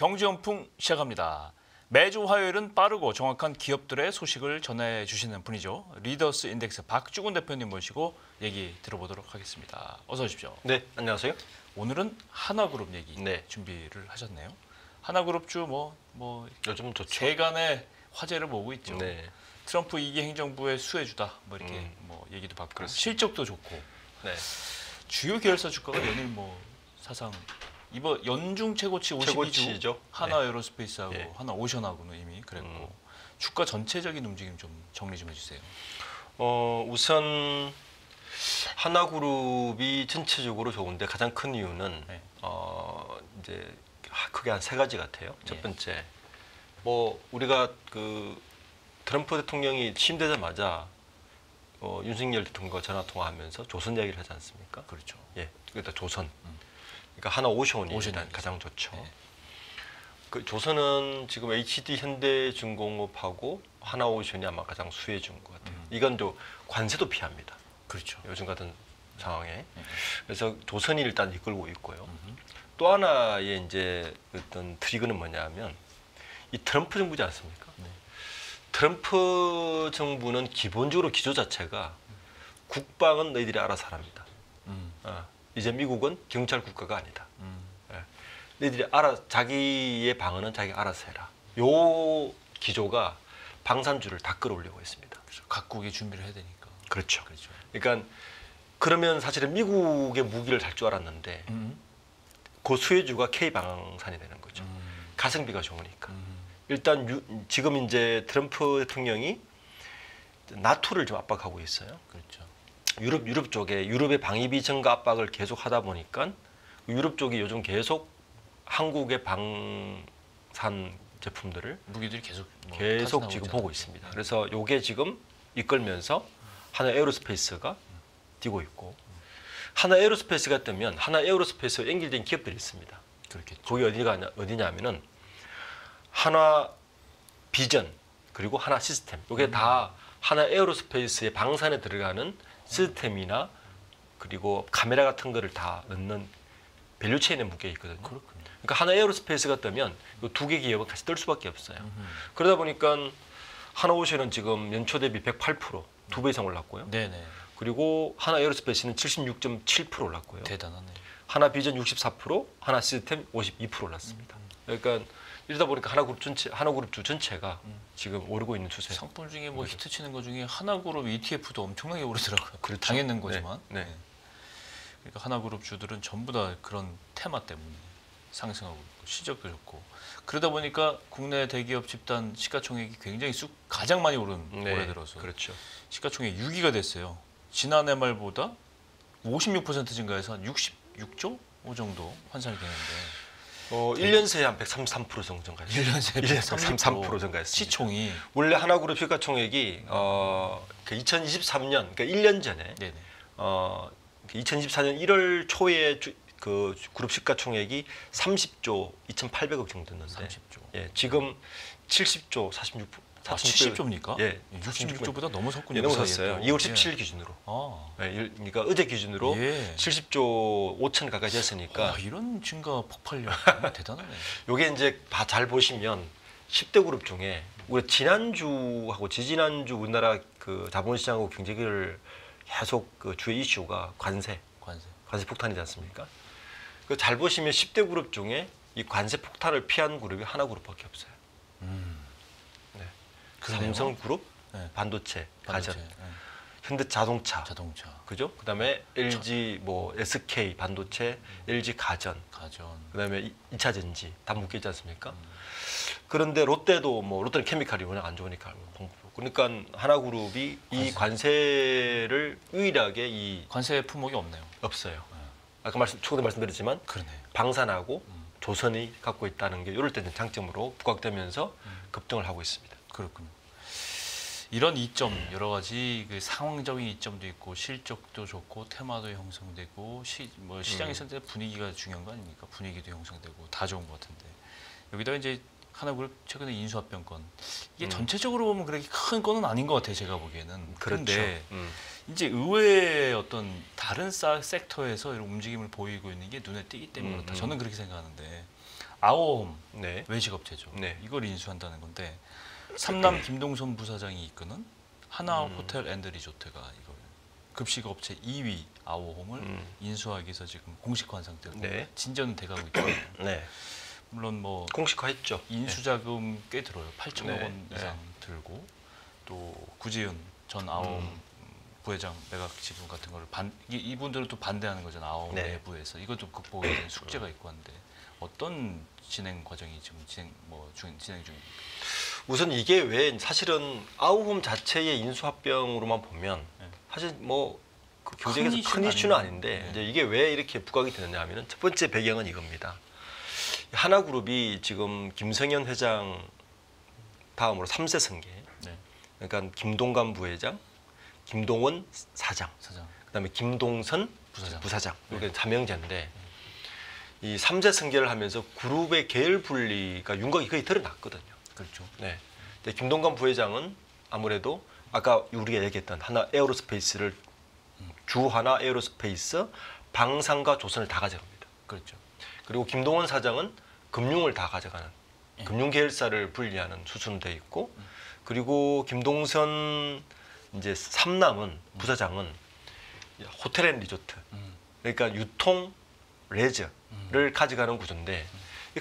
경제연풍 시작합니다. 매주 화요일은 빠르고 정확한 기업들의 소식을 전해주시는 분이죠. 리더스 인덱스 박주근 대표님 모시고 얘기 들어보도록 하겠습니다. 어서 오십시오. 네, 안녕하세요. 오늘은 하나그룹 얘기 네. 준비를 하셨네요. 하나그룹주 요즘 좋죠. 세간의 화제를 모으고 있죠. 네. 트럼프 2기 행정부의 수혜주다 뭐 이렇게 얘기도 받고 그렇습니다. 실적도 좋고 네. 주요 계열사 주가가 연일 사상 이번 연중 최고치 52주 최고치죠. 하나 에어로스페이스하고 네. 하나 오션하고는 이미 그랬고 주가 전체적인 움직임 좀 정리 좀 해주세요. 우선 하나그룹이 전체적으로 좋은데 가장 큰 이유는 네. 이제 크게 한 세 가지 같아요. 첫 예. 번째, 우리가 그 트럼프 대통령이 취임되자마자 윤석열 대통령과 전화 통화하면서 조선 이야기를 하지 않습니까? 그렇죠. 예, 그러니까 조선. 그러니까 하나 오션이 일단 오션이 가장 좋죠. 네. 그 조선은 지금 HD 현대중공업하고 하나 오션이 아마 가장 수혜주인 것 같아요. 이건 또 관세도 피합니다. 그렇죠. 요즘 같은 상황에. 네. 그래서 조선이 일단 이끌고 있고요. 또 하나의 이제 어떤 트리거는 뭐냐면 이 트럼프 정부지 않습니까? 네. 트럼프 정부는 기본적으로 기조 자체가 국방은 너희들이 알아서 하랍니다. 이제 미국은 경찰 국가가 아니다. 너희들이 자기의 방어는 자기가 알아서 해라. 요 기조가 방산주를 다 끌어올리고 있습니다. 그렇죠. 각국이 준비를 해야 되니까. 그렇죠. 그렇죠. 그러니까 그러면 사실은 미국의 무기를 살 줄 알았는데 그 수혜주가 K 방산이 되는 거죠. 가성비가 좋으니까. 일단 지금 이제 트럼프 대통령이 나토를 좀 압박하고 있어요. 그렇죠. 유럽 쪽에 유럽의 방위비 증가 압박을 계속 하다 보니까 유럽 쪽이 요즘 계속 한국의 방산 제품들을 무기들이 계속 지금 보고 있습니다. 그래서 요게 지금 이끌면서 하나 에어로스페이스가 뛰고 있고 하나 에어로스페이스가 뜨면 하나 에어로스페이스와 연결된 기업들이 있습니다. 그렇겠죠. 거기 어디냐면은 하나 비전 그리고 하나 시스템. 이게 다 하나 에어로스페이스의 방산에 들어가는 시스템이나 그리고 카메라 같은 거를 다 넣는 밸류체인에 묶여 있거든요. 그렇군요. 그러니까 하나 에어로스페이스가 뜨면 이 두 개 기업은 같이 뜰 수밖에 없어요. 그러다 보니까 하나오션은 지금 연초 대비 108% 2배 이상 올랐고요. 네네. 그리고 하나 에어로스페이스는 76.7% 올랐고요. 대단하네. 하나 비전 64%, 하나 시스템 52% 올랐습니다. 그러니까 이러다 보니까 하나그룹주 전체가 지금 오르고 있는 추세. 상품 중에 히트 치는 것 중에 하나그룹 ETF도 엄청나게 오르더라고요. 그렇죠. 당했는 거지만. 네. 그러니까 하나그룹 주들은 전부 다 그런 테마 때문에 상승하고 있고 실적도 좋고 그러다 보니까 국내 대기업 집단 시가총액이 굉장히 가장 많이 오른 올해 들어서 그렇죠. 시가총액 6위가 됐어요. 지난해 말보다 56% 증가해서 한 66조 정도 환산이 되는데 1년 새에 한 133% 정도 증가했어요. 1년 새에 133% 증가했습니다. 시총이 원래 하나그룹 시가총액이 2023년 그러니까 1년 전에 네네. 2024년 1월 초에 그 그룹 시가총액이 30조 2,800억 정도 됐는데 30조. 예, 지금 70조 46%. 70조입니까? 예, 66조보다 넘어섰군요. 예, 넘어섰어요. 2월 17일 기준으로. 예, 그러니까 어제 기준으로 70조 5천 가까이 됐으니까. 이런 증가 폭발력 대단하네. 요게 이제 잘 보시면 10대 그룹 중에 우리 지난주하고 지지난주 우리나라 그 자본시장하고 경제를 계속 그 주요 이슈가 관세 폭탄이지 않습니까? 그 잘 보시면 10대 그룹 중에 이 관세 폭탄을 피한 그룹이 하나 그룹밖에 없어요. 네. 삼성그룹, 네. 반도체, 가전, 네. 현대자동차, 그죠? 그다음에 LG SK 반도체, LG 가전, 그다음에 2차 전지 다 묶여 있지 않습니까? 그런데 롯데도 롯데는 케미칼이 워낙 안 좋으니까 그러니까 하나그룹이 이 관세를 유일하게 관세 품목이 없어요. 아까 초기에 말씀드렸지만 그러네. 방산하고 조선이 갖고 있다는 게 이럴 때는 장점으로 부각되면서 급등을 하고 있습니다. 그렇군요. 이런 이점 여러 가지 그 상황적인 이점도 있고 실적도 좋고 테마도 형성되고 시장에서 분위기가 중요한 거 아닙니까? 분위기도 형성되고 다 좋은 것 같은데 여기다가 이제 하나그룹 최근에 인수합병 건 이게 전체적으로 보면 그렇게 큰 건은 아닌 것 같아요. 제가 보기에는. 그런데 이제 의외의 어떤 다른 섹터에서 이런 움직임을 보이고 있는 게 눈에 띄기 때문에 그렇다. 저는 그렇게 생각하는데 아오홈 네. 외식업체죠. 네. 이걸 인수한다는 건데 삼남 김동선 부사장이 이끄는 하나 호텔 앤드 리조트가 이걸 급식업체 2위 아오홈을 인수하기 위해서 지금 공식화한 상태고 네. 진전은 돼가고 있잖아요. 네. 물론 뭐 공식화했죠. 인수자금 꽤 들어요. 8천억 네. 원 이상 들고 또 구지은 전 아오홈 부회장 매각 지분 같은 거를 이분들은 또 반대하는 거잖아요. 아오홈 네. 내부에서 이것도 극복해야 되는 숙제가 있고 한데 어떤 진행 과정이 지금 진행 중입니까? 우선 이게 왜 사실은 아우홈 자체의 인수합병으로만 보면 네. 사실 뭐 그 경쟁에서 큰 큰 이슈는 아니에요. 아닌데 네. 이제 이게 왜 이렇게 부각이 되느냐 하면은 첫 번째 배경은 이겁니다. 하나그룹이 지금 김성현 회장 다음으로 3세 승계. 네. 그러니까 김동관 부회장, 김동원 사장, 그다음에 김동선 부사장. 이렇게 네. 3명제인데 이 3세 승계를 하면서 그룹의 계열 분리가 윤곽이 거의 드러났거든요. 그렇죠. 네. 근데 김동관 부회장은 아무래도 아까 우리가 얘기했던 하나 에어로스페이스를 주 하나 에어로스페이스 방산과 조선을 다 가져갑니다. 그렇죠. 그리고 김동원 사장은 금융을 다 가져가는 예. 금융 계열사를 분리하는 수순돼 있고 그리고 김동선 이제 삼남은 부사장은 호텔 앤 리조트 그러니까 유통 레저를 가져가는 구조인데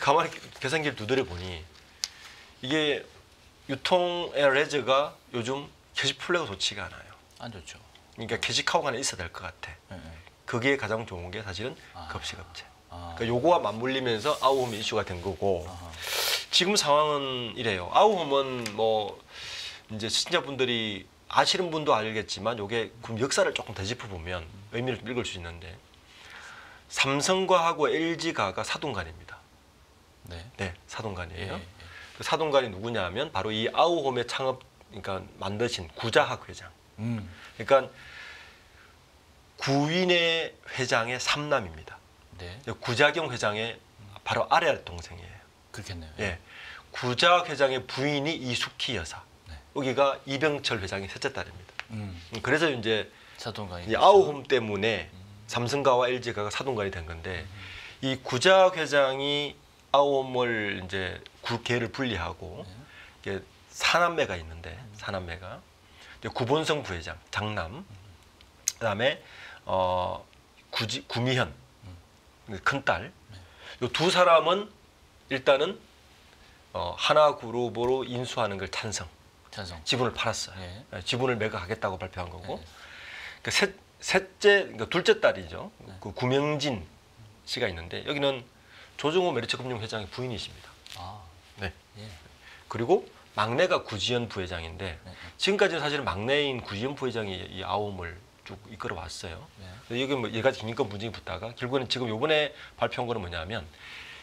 가만히 계산기를 두드려 보니 이게 유통 앤 레저가 요즘 캐시플레이가 좋지가 않아요. 안 좋죠. 그러니까 캐시카우가 하나 있어야 될 것 같아. 네. 그게 가장 좋은 게 사실은 급식업체. 아. 그러니까 요거와 맞물리면서 아우홈이 이슈가 된 거고 아하. 지금 상황은 이래요. 아우홈은 뭐 이제 시청자분들이 아시는 분도 알겠지만 요게 그럼 역사를 조금 되짚어 보면 의미를 읽을 수 있는데 삼성과하고 LG가가 사돈간입니다. 네. 네, 사돈간이에요. 예. 그 사돈간이 누구냐 하면 바로 이 아우홈의 창업 그러니까 만드신 구자학 회장. 그러니까 구인의 회장의 삼남입니다. 네. 구자경 회장의 바로 아래 동생이에요. 그렇겠네요. 예. 구자 회장의 부인이 이숙희 여사. 네. 여기가 이병철 회장의 셋째 딸입니다. 그래서 이제 사돈간이 이 아우홈 때문에 삼성가와 LG가가 사돈간이 된 건데 이 구자 회장이 아우홈을 이제 계를 분리하고 이게 사남매가 있는데 사남매가 구본성 부회장 장남 그다음에 구미현 큰딸 이 두 사람은 일단은 하나그룹으로 인수하는 걸 찬성 지분을 팔았어요. 예. 지분을 매각하겠다고 발표한 거고 예. 그러니까 셋째 그러니까 둘째 딸이죠. 그 구명진 씨가 있는데 여기는 조정호 메리츠금융 회장의 부인이십니다. 아. 네. 예. 그리고 막내가 구지연 부회장인데 네. 지금까지는 사실은 막내인 구지연 부회장이 이 아우홈을 쭉 이끌어 왔어요. 네. 여기 뭐 여러 가지 인권 분쟁이 붙다가 결국에는 지금 요번에 발표한 거는 뭐냐면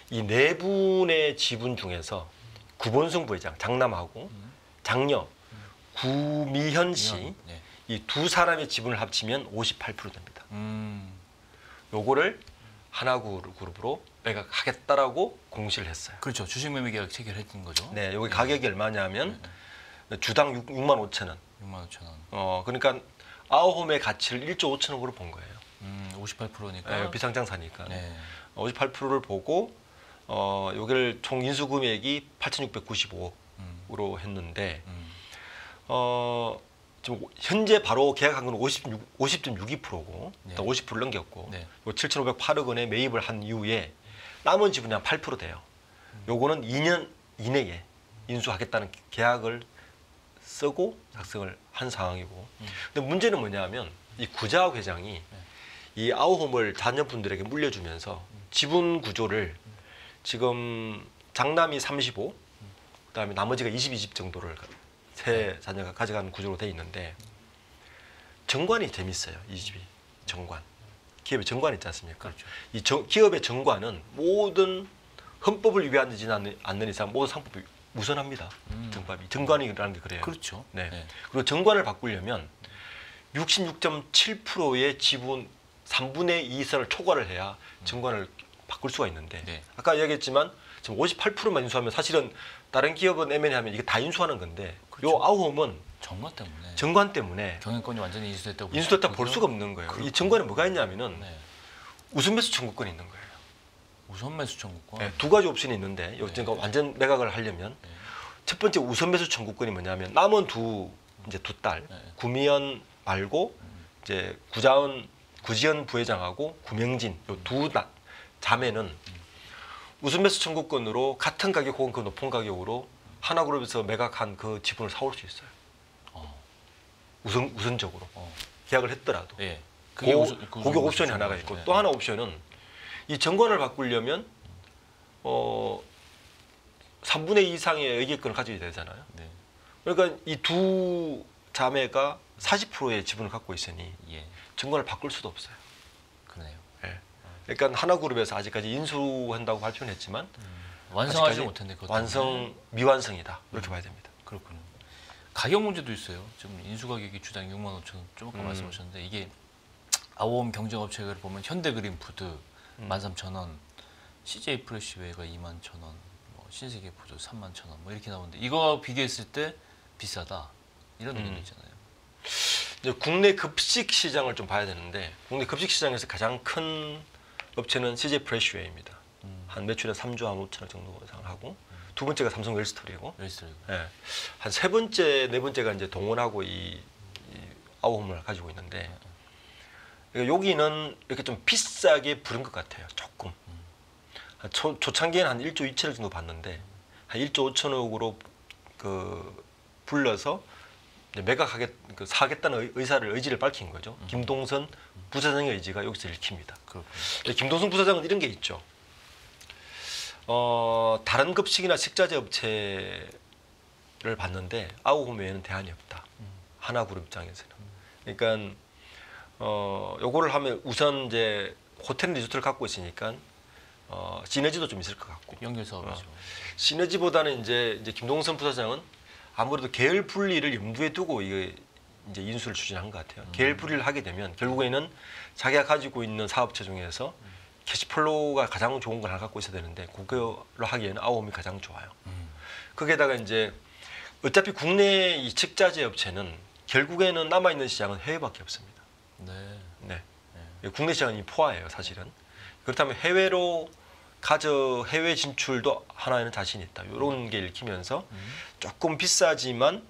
이 네 분의 지분 중에서 구본승 부회장 장남하고 장녀 구미현 씨 이 두 사람의 지분을 합치면 58% 됩니다. 요거를 하나그룹으로 매각하겠다라고 공시를 했어요. 그렇죠. 주식 매매 계약 체결했던 거죠. 네, 여기 가격이 얼마냐면 주당 6만 5천 원. 6만 5천 원. 그러니까 아우홈의 가치를 1조 5천억으로 본 거예요. 58%니까. 네, 비상장사니까. 네. 58%를 보고 여기를 총 인수 금액이 8,695억으로 했는데 지금 현재 바로 계약한 건 50.62%고 네. 50%를 넘겼고 네. 7,508억 원에 매입을 한 이후에 남은 지분이 한 8% 돼요. 요거는 2년 이내에 인수하겠다는 계약을 쓰고 작성을 한 상황이고. 근데 문제는 뭐냐면 이 구자 회장이 이 아우홈을 자녀분들에게 물려주면서 지분 구조를 지금 장남이 35, 그다음에 나머지가 22집 정도를 세 자녀가 가져가는 구조로 돼 있는데 정관이 재밌어요. 이 집이 정관. 기업의 정관 있지 않습니까? 그렇죠. 이 기업의 정관은 모든 헌법을 위반하지 않는 이상 모든 상법이 우선합니다. 정관이라는 게 그래요. 그렇죠. 네. 네. 그리고 정관을 바꾸려면 66.7%의 지분 3분의 2 이상을 초과를 해야 정관을 바꿀 수가 있는데 네. 아까 얘기했지만 지금 58%만 인수하면 사실은 다른 기업은 M&A 하면 이게 다 인수하는 건데 그렇죠. 요 아우홈은 정관 때문에. 정관 때문에 경영권이 완전히 인수됐다고. 인수됐다 볼 수가 없는 거예요. 이 정관에 뭐가 있냐면은 네. 우선 매수 청구권이 있는 거예요. 우선 매수 청구권. 네, 두 가지 옵션이 있는데 요 정관 완전 매각을 하려면 네. 첫 번째 우선 매수 청구권이 뭐냐면 남은 두 딸 네. 구미연 말고 이제 구지연 부회장하고 구명진 요 두 자매는 우선 매수 청구권으로 같은 가격 혹은 그 높은 가격으로 하나그룹에서 매각한 그 지분을 사올 수 있어요. 어. 우선적으로 어. 계약을 했더라도. 예. 그게 우선 옵션이 하나가 매수 있고 청구권. 또 하나 옵션은 이 정권을 바꾸려면 3분의 2 이상의 의결권을 가지게 되잖아요. 네. 그러니까 이 두 자매가 40%의 지분을 갖고 있으니 예. 정권을 바꿀 수도 없어요. 그러네요. 예. 그러니까 하나그룹에서 아직까지 인수한다고 발표는 했지만 완성하지 아직까지 못했네. 그것 미완성이다. 이렇게 봐야 됩니다. 그렇군요. 가격 문제도 있어요. 지금 인수 가격이 주당 6만 5천 원 좀 아까 말씀하셨는데 이게 아오홈 경쟁업체를 보면 현대그린푸드 13,000원, CJ 프레시웨이가 21,000원, 뭐 신세계푸드 31,000원 뭐 이렇게 나오는데 이거와 비교했을 때 비싸다 이런 의견도 있잖아요. 이제 국내 급식 시장을 좀 봐야 되는데 국내 급식 시장에서 가장 큰 업체는 CJ 프레시웨이입니다. 한 매출에 3조 한 5천억 정도 예상을 하고 두 번째가 삼성 웰스토리고 예. 한 세 번째 네 번째가 이제 동원하고 이 아오홈을 가지고 있는데 그러니까 여기는 이렇게 좀 비싸게 부른 것 같아요. 조금 초창기에는 한 1조 2천억 정도 받는데 한 1조 5천억으로 그 불러서 이제 사겠다는 의지를 밝힌 거죠. 김동선 부사장의 의지가 여기서 읽힙니다. 김동선 부사장은 이런 게 있죠. 다른 급식이나 식자재 업체를 봤는데 아오홈 외에는 대안이 없다. 하나그룹 입장에서는. 그러니까 요거를 하면 우선 이제 호텔 리조트를 갖고 있으니까 시너지도 좀 있을 것 같고. 연결 사업이죠. 시너지보다는 이제 김동선 부사장은 아무래도 계열 분리를 염두에 두고 이제 인수를 추진한 것 같아요. 계열 분리를 하게 되면 결국에는 자기가 가지고 있는 사업체 중에서 캐시플로우가 가장 좋은 걸 하나 갖고 있어야 되는데 그걸로 하기에는 아오홈이 가장 좋아요. 거기에다가 이제 어차피 국내 이 식자재 업체는 결국에는 남아 있는 시장은 해외밖에 없습니다. 네. 국내 시장이 포화예요, 사실은. 그렇다면 해외 진출도 하나에는 자신이 있다. 이런 게 읽히면서 조금 비싸지만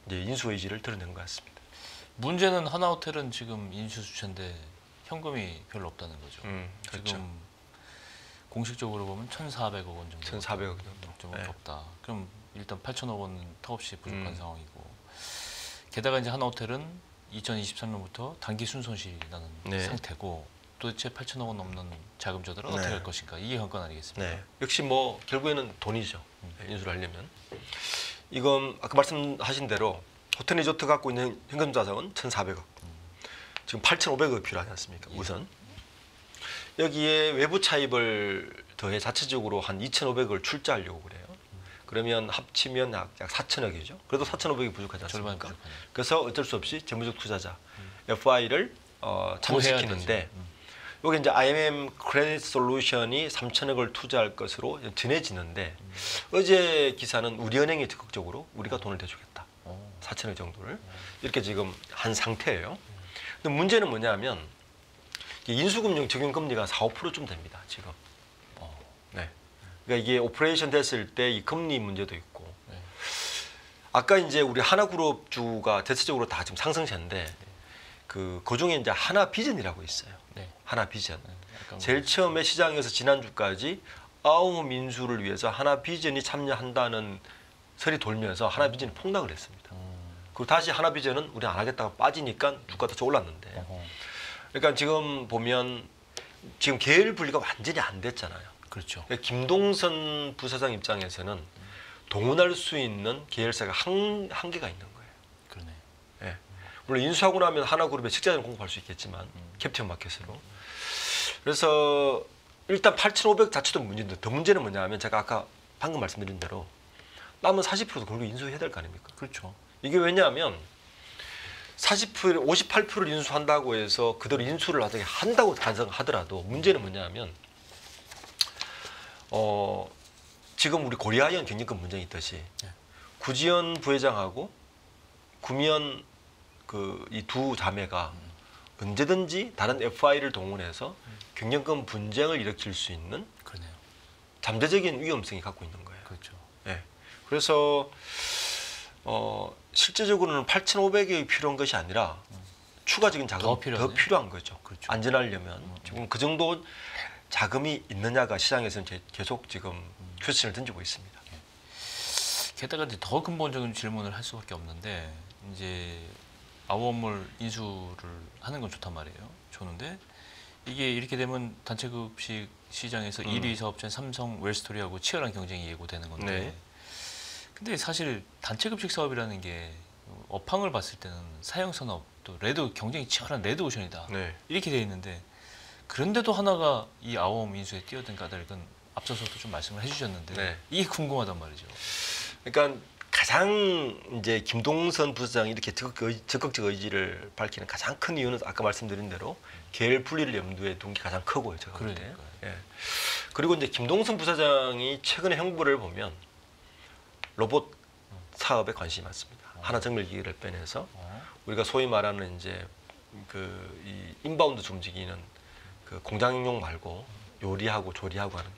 이제 인수 의지를 드러낸 것 같습니다. 문제는 하나호텔은 지금 인수 주체인데 현금이 별로 없다는 거죠. 그렇죠. 지금 공식적으로 보면 1,400억 원 정도. 1,400억 정도. 네. 없다. 그럼 일단 8,000억 원은 턱없이 부족한 상황이고. 게다가 이제 하나호텔은 2023년부터 단기 순손실이 나는 상태고 도대체 8,000억 원 넘는 자금 조달을 어떻게 할 것인가 이게 관건 아니겠습니까? 네. 역시 뭐 결국에는 돈이죠. 인수를 하려면. 이건 아까 말씀하신 대로 호텔 리조트 갖고 있는 현금 자산은 1,400억. 지금 8,500억이 필요하지 않습니까? 우선. 여기에 외부 차입을 더해 자체적으로 한 2,500억을 출자하려고 그래요. 그러면 합치면 약 4,000억이죠. 그래도 4,500억이 부족하지 않습니까? 그래서 어쩔 수 없이 재무적 투자자 FI를 참여시키는데 여기 이제 IMM 크레딧 솔루션이 3,000억을 투자할 것으로 전해지는데 어제 기사는 우리은행이 적극적으로 우리가 돈을 대주겠다. 4,000억 정도를 이렇게 지금 한 상태예요. 근데 문제는 뭐냐면 인수금융 적용금리가 4, 5%좀 됩니다. 지금. 네. 그러니까 이게 오퍼레이션 됐을 때 이 금리 문제도 있고 아까 이제 우리 하나그룹 주가 대체적으로 다 지금 상승세인데 그 중에 이제 하나비전이라고 있어요. 하나비전. 제일 처음에 시장에서 지난주까지 아오홈 인수를 위해서 하나비전이 참여한다는 설이 돌면서 하나비전이 폭락을 했습니다. 그리고 다시 하나비전은 우리 안 하겠다고 빠지니까 주가가 더 올랐는데 그러니까 지금 보면 지금 계열 분리가 완전히 안 됐잖아요. 그렇죠. 그러니까 김동선 부사장 입장에서는 동원할 수 있는 계열사가 한계가 있는 거예요. 그러네. 네. 물론 인수하고 나면 하나그룹에 식자재는 공급할 수 있겠지만 캡틴 마켓으로. 그래서 일단 8,500 자체도 문제인데 더 문제는 뭐냐면 제가 아까 방금 말씀드린 대로 남은 40%도 결국 인수해야 될 거 아닙니까? 그렇죠. 이게 왜냐하면 40%, 58%를 인수한다고 해서 그대로 인수를 나중에 한다고 가정하더라도 문제는 뭐냐면 지금 우리 고리아이언 경영권 문제가 있듯이 구지연 부회장하고 구미현 그 이 두 자매가 언제든지 다른 FI를 동원해서 경영권 분쟁을 일으킬 수 있는 그러네요. 잠재적인 위험성이 갖고 있는 거예요. 그렇죠. 예. 그래서 실제적으로는 8,500억이 필요한 것이 아니라 추가적인 자금이 더 필요한 거죠. 그렇죠. 안전하려면 지금 그 정도 자금이 있느냐가 시장에서는 계속 지금 퀘스천을 던지고 있습니다. 게다가 이제 더 근본적인 질문을 할 수밖에 없는데 이제 아우엄을 인수를 하는 건 좋단 말이에요. 좋은데 이게 이렇게 되면 단체급식 시장에서 1위 사업자인 삼성 웰스토리하고 치열한 경쟁이 예고되는 건데 네. 근데 사실 단체급식 사업이라는 게 업황을 봤을 때는 사형산업 또 레드 경쟁이 치열한 레드오션이다. 네. 이렇게 돼 있는데 그런데도 하나가 이 아우엄 인수에 뛰어든 까닭은 앞서서도 좀 말씀을 해주셨는데 네. 이게 궁금하단 말이죠. 그러니까 가장 이제 김동선 부사장이 이렇게 적극적 의지를 밝히는 가장 큰 이유는 아까 말씀드린 대로 계열 분리를 염두에 둔 게 가장 크고요, 제가 볼 때. 예. 그리고 이제 김동선 부사장이 최근의 행보를 보면 로봇 사업에 관심이 많습니다. 하나정밀기기를 빼내서 우리가 소위 말하는 이제 그 이 인바운드 움직이는 그 공장용 말고 요리하고 조리하고 하는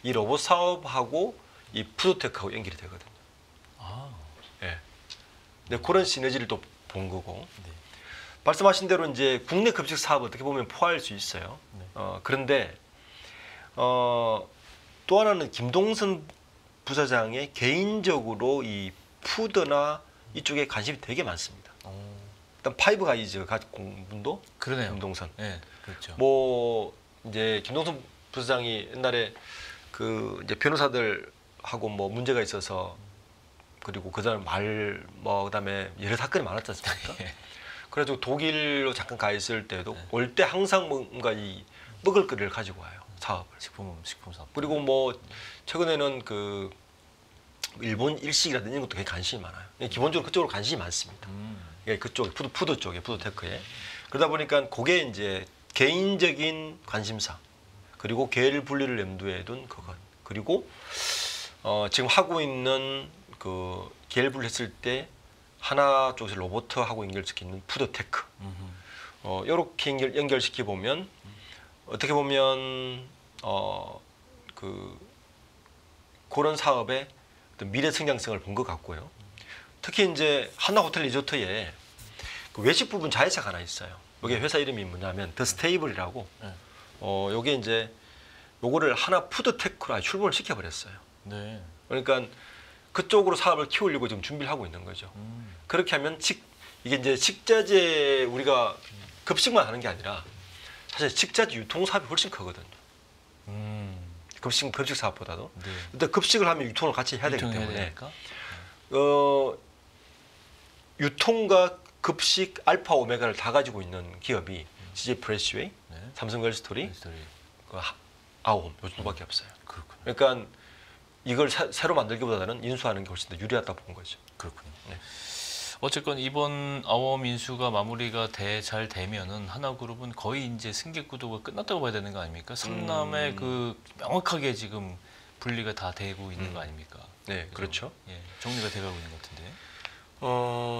이 로봇 사업하고 이 푸드테크하고 연결이 되거든요. 예. 네, 그런 시너지를 또 본 거고. 네. 말씀하신 대로 이제 국내 급식 사업 어떻게 보면 포괄할 수 있어요. 네. 그런데 또 하나는 김동선 부사장의 개인적으로 이 푸드나 이쪽에 관심이 되게 많습니다. 일단 파이브 가이즈 공분도 그러네요. 김동선. 네, 그렇죠. 뭐 이제 김동선 부사장이 옛날에 그 이제 변호사들하고 뭐 문제가 있어서 그리고 그다음에 뭐 그다음에 여러 사건이 많았지 않습니까? 예. 그래가지고 독일로 잠깐 가 있을 때도 네. 올 때 항상 뭔가 이 먹을거리를 가지고 와요, 사업을. 식품 사업. 그리고 뭐 최근에는 그 일본 일식이라든지 이런 것도 굉장히 관심이 많아요. 기본적으로 그쪽으로 관심이 많습니다. 예, 그쪽 푸드 쪽에 푸드테크에. 그러다 보니까 그게 이제 개인적인 관심사 그리고 계열 분리를 염두에 둔 그것 그리고 지금 하고 있는 그 계열 분리했을 때 하나 쪽에서 로봇하고 연결시키는 푸드테크 이렇게 연결시켜 보면 어떻게 보면 그런 사업의 어떤 미래 성장성을 본 것 같고요. 특히 이제 하나 호텔 리조트에 그 외식 부분 자회사가 하나 있어요. 여기 회사 이름이 뭐냐면 더 스테이블이라고. 요게 이제 요거를 하나 푸드테크로 출범을 시켜버렸어요. 네. 그러니까 그쪽으로 사업을 키우려고 지금 준비를 하고 있는 거죠. 그렇게 하면 이게 이제 식자재 우리가 급식만 하는 게 아니라 사실 식자재 유통 사업이 훨씬 크거든요. 급식 사업보다도. 네. 근데 급식을 하면 유통을 같이 해야 되기 때문에 되니까? 유통과 급식 알파 오메가를 다 가지고 있는 기업이 CJ 프레시웨이, 네. 삼성 웰스토리, 스토리. 아우엄 요 정도밖에 없어요. 그렇군요. 그러니까 이걸 새로 만들기보다는 인수하는 게 훨씬 더 유리하다 본 거죠. 그렇군요. 네. 어쨌건 이번 아우엄 인수가 마무리가 잘 되면은 하나그룹은 거의 이제 승객 구도가 끝났다고 봐야 되는 거 아닙니까? 삼남의 그 명확하게 지금 분리가 다 되고 있는 거 아닙니까? 네, 그렇죠. 예, 정리가 돼가고 있는 것 같은데.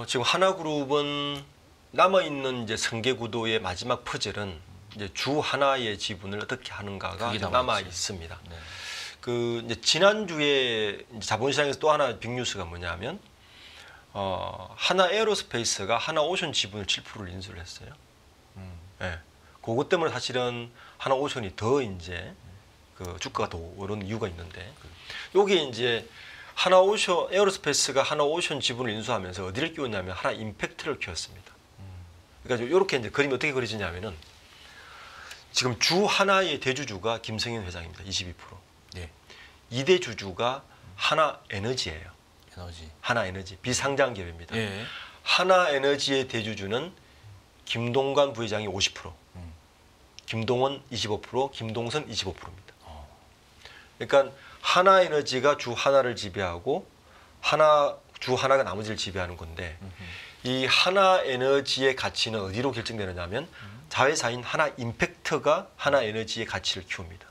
지금 하나그룹은 남아 있는 이제 승계 구도의 마지막 퍼즐은 이제 주 하나의 지분을 어떻게 하는가가 그게 남아 있습니다. 네. 그 이제 지난주에 이제 자본시장에서 또 하나 빅뉴스가 뭐냐면 하나 에어로스페이스가 하나 오션 지분을 7%를 인수를 했어요. 예. 그것 때문에 사실은 하나 오션이 더 이제 그 주가가 더 오르는 이유가 있는데 여기 이제 하나 오션 에어로스페이스가 하나 오션 지분을 인수하면서 어디를 끼웠냐면 하나 임팩트를 키웠습니다. 그러니까 이렇게 이제 그림이 어떻게 그려지냐면은 지금 주 하나의 대주주가 김성현 회장입니다. 22%. 예. 2대 주주가 하나 에너지예요. 에너지. 하나 에너지 비상장 기업입니다. 예. 하나 에너지의 대주주는 김동관 부회장이 50%, 김동원 25%, 김동선 25%입니다. 그러니까 하나 에너지가 주 하나를 지배하고 주 하나가 나머지를 지배하는 건데 이 하나 에너지의 가치는 어디로 결정되느냐면 자회사인 하나 임팩트가 하나 에너지의 가치를 키웁니다.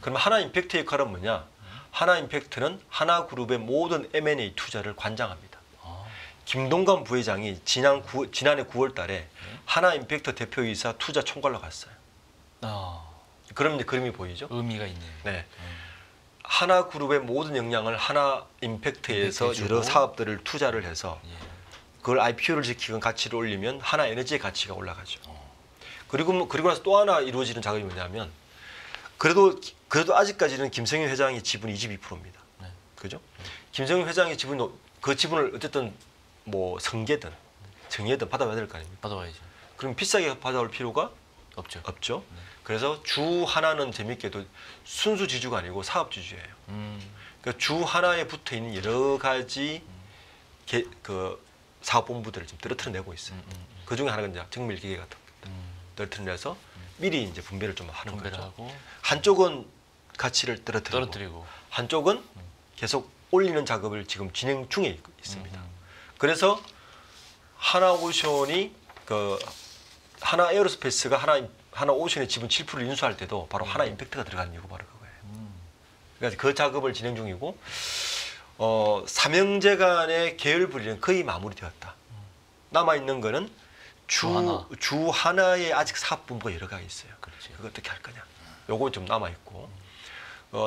그러면 하나 임팩트의 역할은 뭐냐? 하나 임팩트는 하나 그룹의 모든 M&A 투자를 관장합니다. 김동관 부회장이 지난해 9월달에 하나임팩트 대표이사 투자 총괄로 갔어요. 그럼 이제 그림이 보이죠? 의미가 있네요. 네. 하나그룹의 모든 역량을 하나임팩트에서 여러 사업들을 투자를 해서 그걸 IPO를 지키건 가치를 올리면 하나에너지의 가치가 올라가죠. 그리고 나서 또 하나 이루어지는 작업이 뭐냐면 그래도 아직까지는 김성윤 회장의 지분이 22%입니다. 그죠? 김성윤 회장의 그 지분을 어쨌든 뭐 성계든 정의든 받아와야 될 거 아닙니까? 받아와야죠. 그럼 비싸게 받아올 필요가 없죠. 그래서 주 하나는 재밌게도 순수 지주가 아니고 사업 지주예요. 그러니까 주 하나에 붙어 있는 여러 가지 그 사업 본부들을 지금 떨어뜨려내고 있어요. 그 중에 하나가 이제 정밀 기계 같은 겁니다. 떨어뜨려내서 미리 이제 분배를 좀 하는 거죠. 하고. 한쪽은 가치를 떨어뜨리고 한쪽은 계속 올리는 작업을 지금 진행 중에 있습니다. 그래서 하나오션이 하나 에어로스페이스가 하나오션의 지분 7%를 인수할 때도 바로 하나임팩트가 들어가는 이유가 바로 그거예요. 그러니까 그 작업을 진행 중이고 삼형제 간의 계열 분리는 거의 마무리되었다. 남아 있는 거는 주 하나에 아직 사업 본부가 여러 가지 있어요. 그거 어떻게 할 거냐. 요거 좀 남아 있고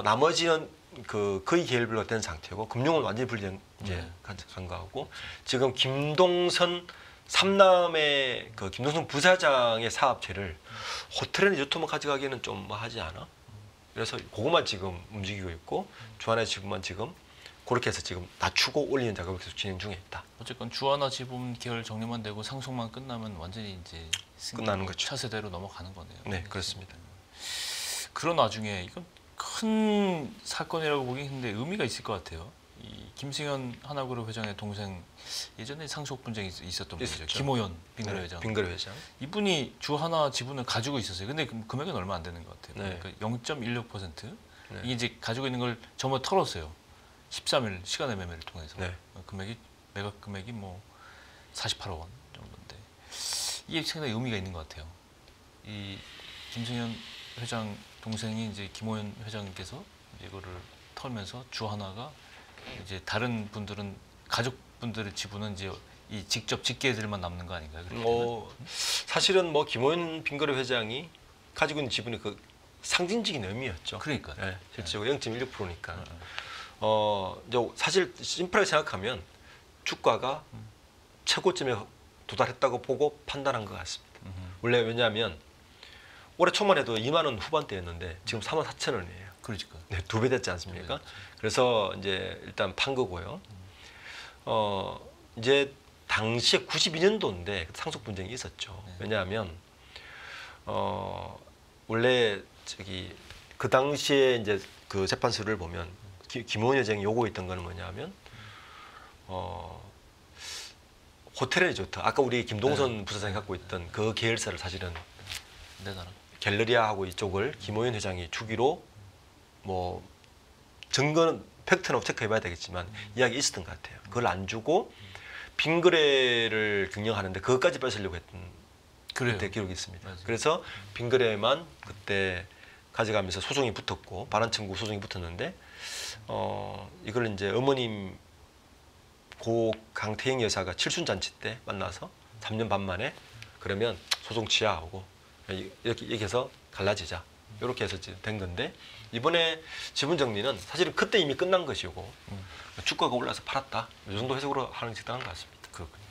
나머지는 거의 계열별로 된 상태고 금융은 완전히 분리된 이제 간 거하고 지금 김동선 삼남의 김동선 부사장의 사업체를 호텔이나 유통만 가져가기에는 좀 하지 않아? 그래서 그것만 지금 움직이고 있고 주하나 지분만 지금 그렇게 해서 지금 낮추고 올리는 작업을 계속 진행 중에 있다. 어쨌건 주하나 지분 계열 정리만 되고 상속만 끝나면 완전히 이제 끝나는 거죠. 차세대로 넘어가는 거네요. 네, 그렇습니다. 그런 와중에 이건 큰 사건이라고 보기 힘든데 의미가 있을 것 같아요. 이 김승현 하나그룹 회장의 동생 예전에 상속 분쟁이 있었던 분이죠. 김호연 빙그레 회장. 빙그레 회장. 이분이 주하나 지분을 가지고 있었어요. 근데 금액은 얼마 안 되는 것 같아요. 네. 그러니까 0.16%. 이게 이제 가지고 있는 걸 전부 털었어요. 13일 시간의 매매를 통해서. 네. 매각 금액이 뭐 48억 원 정도인데 이게 상당히 의미가 있는 것 같아요. 이 김승현 회장 동생이 이제 김호연 회장님께서 이거를 털면서 주하나가 이제 다른 분들은 가족분들의 지분은 이제 이 직접 직계들만 남는 거 아닌가요? 사실은 뭐 김호연 빙그레 회장이 가지고 있는 지분이 그 상징적인 의미였죠. 그러니까. 네, 실제로 0.16%니까. 이제 사실 심플하게 생각하면 주가가 최고점에 도달했다고 보고 판단한 것 같습니다. 원래 왜냐하면 올해 초만 해도 2만 원 후반대였는데 지금 44,000원이에요. 그러니까. 네, 2배 됐지 않습니까? 그래서 이제 일단 판 거고요. 이제 당시에 92년도인데 상속 분쟁이 있었죠. 왜냐하면 원래 그 당시에 이제 그 재판서를 보면 김호연 회장이 요구했던 거는 뭐냐면 호텔 리조트 아까 우리 김동선 부사장이 갖고 있던 그 계열사를 사실은 갤러리아하고 이쪽을 김호연 회장이 주기로 뭐 증거는 팩트는 체크해봐야 되겠지만 이야기 있었던 것 같아요. 그걸 안 주고 빙그레를 경영하는데 그것까지 뺏으려고 했던 그때 기록이 있습니다. 맞아요. 그래서 빙그레만 그때 가져가면서 소송이 붙었고 반환 청구 소송이 붙었는데 이걸 이제 어머님 고 강태영 여사가 칠순잔치 때 만나서 3년 반 만에 그러면 소송 취하하고 이렇게 얘기해서 갈라지자 이렇게 해서 된 건데 이번에 지분 정리는 사실은 그때 이미 끝난 것이고 주가가 올라서 팔았다 이 정도 해석으로 하는 게 적당한 것 같습니다. 그렇군요.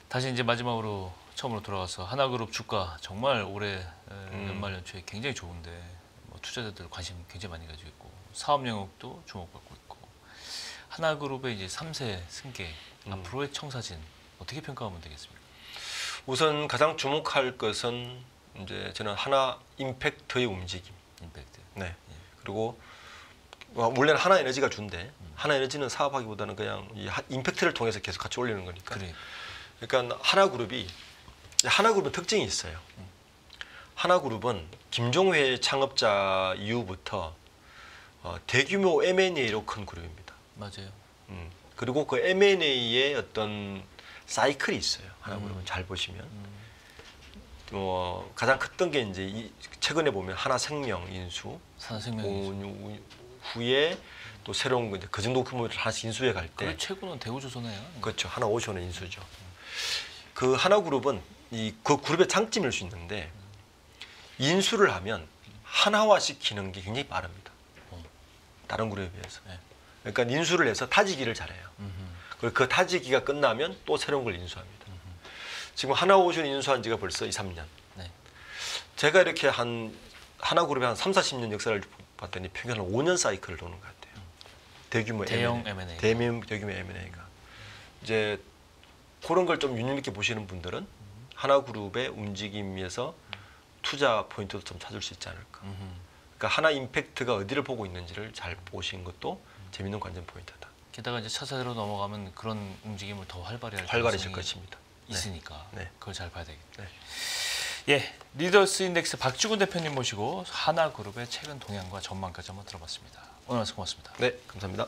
다시 이제 마지막으로 처음으로 돌아가서 하나그룹 주가 정말 올해 연말 연초에 굉장히 좋은데 뭐 투자자들 관심 굉장히 많이 가지고 있고 사업 영역도 주목받고 있고 하나그룹의 이제 3세 승계 앞으로의 청사진 어떻게 평가하면 되겠습니까? 우선 가장 주목할 것은 이제 저는 하나 임팩트의 움직임. 임팩트. 네. 예. 그리고 원래는 하나 에너지가 준대. 하나 에너지는 사업하기보다는 그냥 이 임팩트를 통해서 계속 같이 올리는 거니까. 그래. 그러니까 하나그룹은 특징이 있어요. 하나그룹은 김종회 창업자 이후부터 대규모 M&A로 큰 그룹입니다. 맞아요. 그리고 그 M&A의 어떤 사이클이 있어요. 하나그룹은 잘 보시면. 가장 컸던 게 이제 최근에 보면 하나생명 인수, 후에 또 새로운 그 정도 규모를 하나씩 인수해 갈 때 그 최고는 대우조선해요. 그렇죠. 하나오션의 인수죠. 그 하나그룹은 그 그룹의 장점일 수 있는데 인수를 하면 한화화시키는 게 굉장히 빠릅니다. 다른 그룹에 비해서. 네. 그러니까 인수를 해서 타지기를 잘해요. 그리고 그 타지기가 끝나면 또 새로운 걸 인수합니다. 지금 하나오션 인수한 지가 벌써 2, 3년. 네. 제가 이렇게 하나그룹의 한 3, 40년 역사를 봤더니 평균 한 5년 사이클을 도는 것 같아요. 대규모 대형 M&A. M&A. 대규모 M&A가. 이제 그런 걸 좀 유념 있게 보시는 분들은 하나그룹의 움직임에서 투자 포인트도 좀 찾을 수 있지 않을까. 그러니까 하나 임팩트가 어디를 보고 있는지를 잘 보시는 것도 재밌는 관전 포인트다. 게다가 이제 차세대로 넘어가면 그런 움직임을 더 활발해질 활발해질 것입니다. 있으니까 네. 그걸 잘 봐야 되겠다. 네. 예, 리더스 인덱스 박주근 대표님 모시고 하나그룹의 최근 동향과 전망까지 한번 들어봤습니다. 오늘 말씀 고맙습니다. 네, 감사합니다.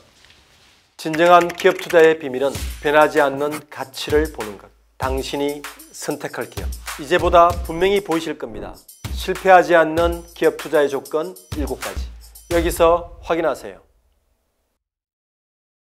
진정한 기업 투자의 비밀은 변하지 않는 가치를 보는 것. 당신이 선택할 기업. 이제보다 분명히 보이실 겁니다. 실패하지 않는 기업 투자의 조건 7가지. 여기서 확인하세요.